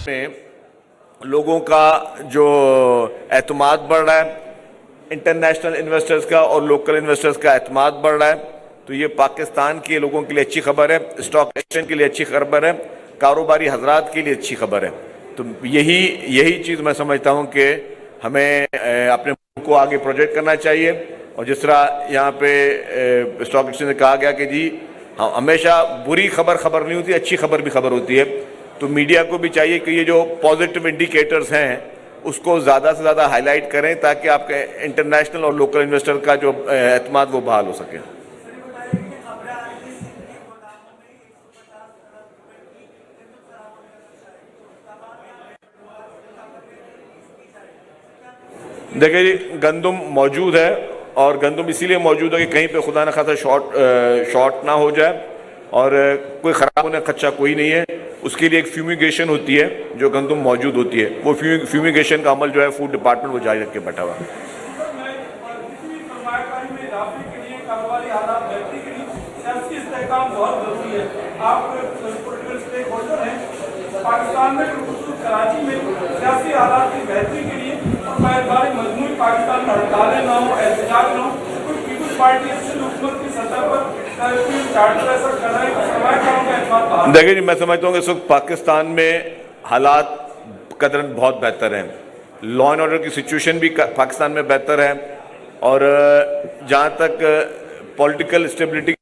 میں لوگوں کا جو اعتماد بڑھ رہا ہے، انٹرنیشنل انویسٹرز کا اور لوکل انویسٹرز کا اعتماد بڑھ رہا ہے، تو یہ پاکستان کے لوگوں کے لیے اچھی خبر ہے، اسٹاک ایکسچینج کے لیے اچھی خبر ہے، کاروباری حضرات کے لیے اچھی خبر ہے۔ تو یہی چیز میں سمجھتا ہوں کہ ہمیں اپنے ملک کو آگے پروجیکٹ کرنا چاہیے۔ اور جس طرح یہاں پہ اسٹاک ایکسچینج سے کہا گیا کہ جی ہمیشہ بری خبر نہیں ہوتی، اچھی خبر بھی خبر ہوتی ہے، تو میڈیا کو بھی چاہیے کہ یہ جو پازیٹیو انڈیکیٹرز ہیں اس کو زیادہ سے زیادہ ہائی لائٹ کریں تاکہ آپ کے انٹرنیشنل اور لوکل انویسٹر کا جو اعتماد وہ بحال ہو سکے۔ دیکھیں جی، گندم موجود ہے، اور گندم اسی لیے موجود ہے کہ کہیں پہ خدا نہ خاصا شارٹ نہ ہو جائے، اور کوئی خراب ہونے کا خدشہ کوئی نہیں ہے۔ اس کے لیے ایک فیومیگیشن ہوتی ہے جو گندم موجود ہوتی ہے، وہ فیومیگیشن کا عمل جو ہے فوڈ ڈپارٹمنٹ وہ جاری رکھ کے بیٹھا ہوا ہے۔ پاکستان میں خصوص کراچی میں سیاسی حالات کی بہتری کے لیے اور پائیدار مجموعی پاکستان میں ہڑتالیں نہ ہوں، احتجاج نہ ہوں، کوئی پیپلز پارٹی حکومت کی سطح پر چارٹر ایسا کر رہا ہے کہ سرمایہ کاروں کا اعتماد بحال۔ دیکھیں جی، میں سمجھتا ہوں کہ اس وقت پاکستان میں حالات قدرن بہت بہتر ہیں، لا اینڈ آرڈر کی سچویشن بھی پاکستان میں بہتر ہے، اور جہاں تک پولیٹیکل اسٹیبلٹی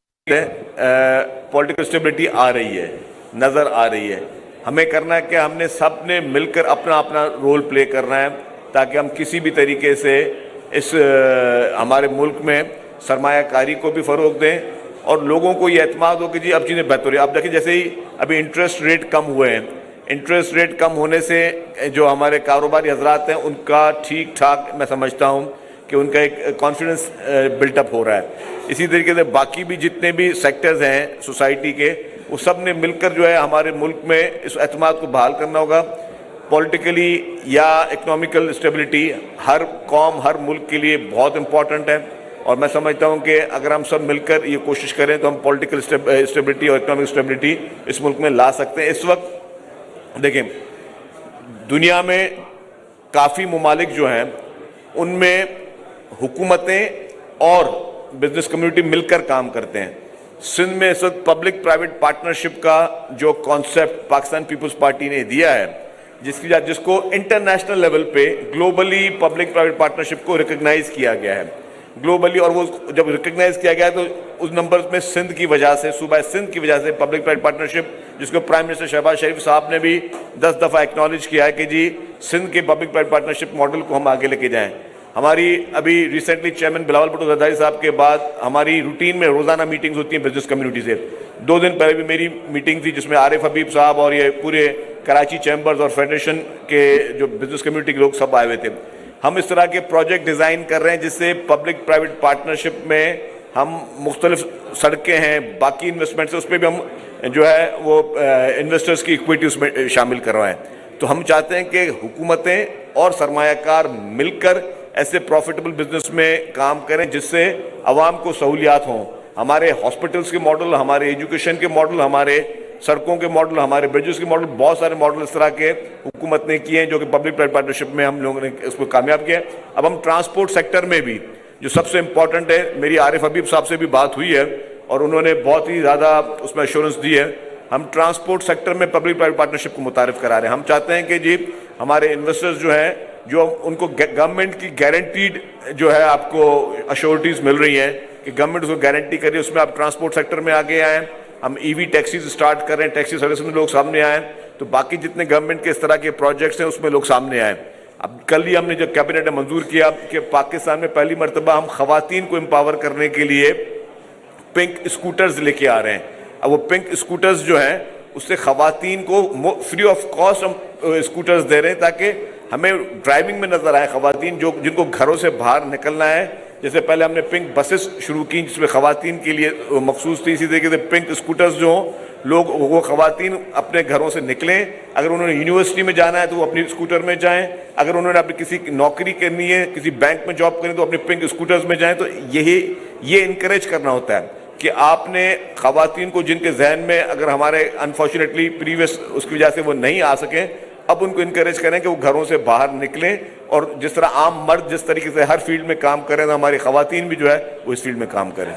آ رہی ہے، نظر آ رہی ہے۔ ہمیں کرنا ہے کہ ہم نے سب نے مل کر اپنا رول پلے کرنا ہے تاکہ ہم کسی بھی طریقے سے اس ہمارے ملک میں سرمایہ کاری کو بھی فروغ دیں اور لوگوں کو یہ اعتماد ہو کہ جی اب چیزیں بہتر ہیں۔ آپ دیکھیں جیسے ہی ابھی انٹرسٹ ریٹ کم ہوئے ہیں، انٹرسٹ ریٹ کم ہونے سے جو ہمارے کاروباری حضرات ہیں ان کا ٹھیک ٹھاک میں سمجھتا ہوں کہ ان کا ایک کانفیڈنس بلٹ اپ ہو رہا ہے۔ اسی طریقے سے باقی بھی جتنے بھی سیکٹرز ہیں سوسائٹی کے، وہ سب نے مل کر جو ہے ہمارے ملک میں اس اعتماد کو بحال کرنا ہوگا۔ پولیٹیکلی یا اکنامیکل اسٹیبلٹی ہر قوم، ہر ملک کے لیے بہت امپورٹنٹ ہے، اور میں سمجھتا ہوں کہ اگر ہم سب مل کر یہ کوشش کریں تو ہم پولیٹیکل اسٹیبلٹی اور اکنامک اسٹیبلٹی اس ملک میں لا سکتے ہیں۔ اس وقت دیکھیں دنیا میں کافی ممالک جو ہیں ان میں حکومتیں اور بزنس کمیونٹی مل کر کام کرتے ہیں۔ سندھ میں اس وقت پبلک پرائیویٹ پارٹنرشپ کا جو کانسیپٹ پاکستان پیپلز پارٹی نے دیا ہے، جس کو انٹرنیشنل لیول پہ گلوبلی پبلک پرائیویٹ پارٹنرشپ کو ریکگنائز کیا گیا ہے گلوبلی، اور وہ جب ریکگنائز کیا گیا ہے تو اس نمبرز میں سندھ کی وجہ سے، صوبہ سندھ کی وجہ سے پبلک پرائیویٹ پارٹنرشپ، جس کو پرائم منسٹر شہباز شریف صاحب نے بھی 10 دفعہ ایکنالج کیا ہے کہ جی سندھ کے پبلک پرائیویٹ پارٹنرشپ ماڈل کو ہم آگے لے کے جائیں۔ ہماری ابھی ریسنٹلی چیئرمین بلاول بھٹو زرداری صاحب کے بعد ہماری روٹین میں روزانہ میٹنگز ہوتی ہیں بزنس کمیونٹی سے۔ 2 دن پہلے بھی میری میٹنگ تھی جس میں عارف حبیب صاحب اور یہ پورے کراچی چیمبرز اور فیڈریشن کے جو بزنس کمیونٹی کے لوگ سب آئے ہوئے تھے۔ ہم اس طرح کے پروجیکٹ ڈیزائن کر رہے ہیں جس سے پبلک پرائیویٹ پارٹنرشپ میں ہم مختلف سڑکیں ہیں، باقی انویسٹمنٹس اس پہ بھی ہم جو ہے وہ انویسٹرز کی ایکویٹی اس میں شامل کروائیں۔ تو ہم چاہتے ہیں کہ حکومتیں اور سرمایہ کار مل کر ایسے پروفیٹیبل بزنس میں کام کریں جس سے عوام کو سہولیات ہوں۔ ہمارے ہاسپٹلس کے ماڈل، ہمارے ایجوکیشن کے ماڈل، ہمارے سڑکوں کے ماڈل، ہمارے برجز کے ماڈل، بہت سارے ماڈل اس طرح کے حکومت نے کیے ہیں جو کہ پبلک پرائیویٹ پارٹنرشپ میں ہم لوگوں نے اس کو کامیاب کیا ہے۔ اب ہم ٹرانسپورٹ سیکٹر میں بھی جو سب سے امپورٹنٹ ہے، میری عارف حبیب صاحب سے بھی بات ہوئی ہے اور انہوں نے بہت ہی زیادہ اس میں ایشورنس دی ہے، ہم ٹرانسپورٹ سیکٹر میں پبلک پرائیویٹ پارٹنرشپ کو متعارف کرا رہے ہیں۔ ہم چاہتے ہیں کہ جی ہمارے انویسٹرز جو ہیں، جو ان کو گورنمنٹ کی گارنٹیڈ جو ہے آپ کو ایشورٹیز مل رہی ہیں کہ گورنمنٹ اس کو گارنٹی کر رہی ہے، اس میں آپ ٹرانسپورٹ سیکٹر میں آگے آئیں۔ ہم ای وی ٹیکسیز اسٹارٹ کر رہے ہیں، ٹیکسی سروس میں لوگ سامنے آئیں، تو باقی جتنے گورنمنٹ کے اس طرح کے پروجیکٹس ہیں اس میں لوگ سامنے آئیں۔ اب کل ہی ہم نے جو کیبنٹ نے منظور کیا کہ پاکستان میں پہلی مرتبہ ہم خواتین کو امپاور کرنے کے لیے پنک اسکوٹرز لے کے آ رہے ہیں۔ اب وہ پنک اسکوٹرز جو ہیں اس سے خواتین کو فری آف کاسٹ ہم اسکوٹرز دے رہے ہیں تاکہ ہمیں ڈرائیونگ میں نظر آئے خواتین جن کو گھروں سے باہر نکلنا ہے۔ جیسے پہلے ہم نے پنک بسز شروع کی جس میں خواتین کے لیے مخصوص تھی، اسی طریقے سے پنک اسکوٹرز جو ہوں، وہ خواتین اپنے گھروں سے نکلیں، اگر انہوں نے یونیورسٹی میں جانا ہے تو وہ اپنی اسکوٹر میں جائیں، اگر انہوں نے اپنی کسی نوکری کرنی ہے، کسی بینک میں جاب کرنی ہے تو اپنے پنک اسکوٹرز میں جائیں۔ تو یہ انکریج کرنا ہوتا ہے کہ آپ نے خواتین کو جن کے ذہن میں اگر ہمارے انفارچونیٹلی پریویس اس کی وجہ سے وہ نہیں آ سکیں، اب ان کو انکریج کریں کہ وہ گھروں سے باہر نکلیں اور جس طرح عام مرد جس طریقے سے ہر فیلڈ میں کام کریں، ہماری خواتین بھی جو ہے وہ اس فیلڈ میں کام کریں.